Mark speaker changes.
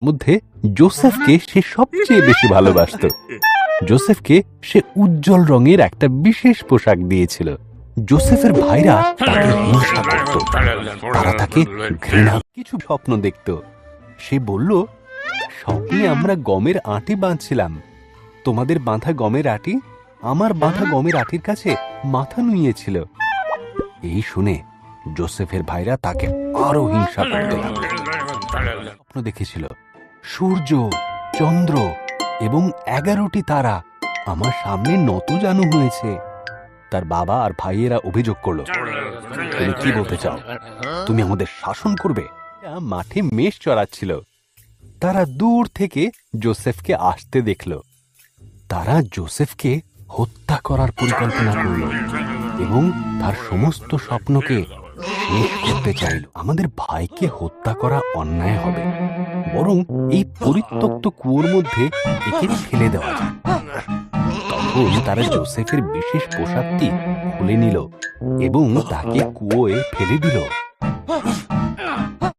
Speaker 1: মধ্যে জোসেফকে সে সবচেয়ে বেশি ভালোবাসত। জোসেফকে সে উজ্জ্বল রঙের একটা বিশেষ পোশাক দিয়েছিল। জোসেফের ভাইরা তাকে হিংসা করত, তারা তাকে ঘৃণা। কিছু স্বপ্ন দেখত। সে বলল, স্বপ্নে আমরা গমের আঁটি বাঁধছিলাম, তোমাদের বাঁধা গমের আঁটি আমার বাঁধা গমের আঁটির কাছে মাথা নুইয়েছিল। এই শুনে জোসেফের ভাইরা তাকে আরো হিংসা করতে লাগলো। স্বপ্ন দেখেছিল সূর্য, চন্দ্র এবং 11টি তারা আমার সামনে নতজানু হয়েছে। তার বাবা আর ভাইয়েরা অভিযোগ করলো, তুমি কি বলতে চাও? তুমি আমাদের শাসন করবে? মাঠে মেষ চড়াচ্ছিল। তারা দূর থেকে জোসেফকে আসতে দেখল। তারা জোসেফকে হত্যা করার পরিকল্পনা করল এবং তার সমস্ত স্বপ্নকে শেষ করতে চাইল। আমাদের ভাইকে হত্যা করা অন্যায় হবে, বরং এই পরিত্যক্ত কুয়োর মধ্যে একে ফেলে দেওয়া যায়। তখন তারা জোসেফের বিশেষ পোশাকটি খুলে নিল এবং তাকে কুয়োয় ফেলে দিল।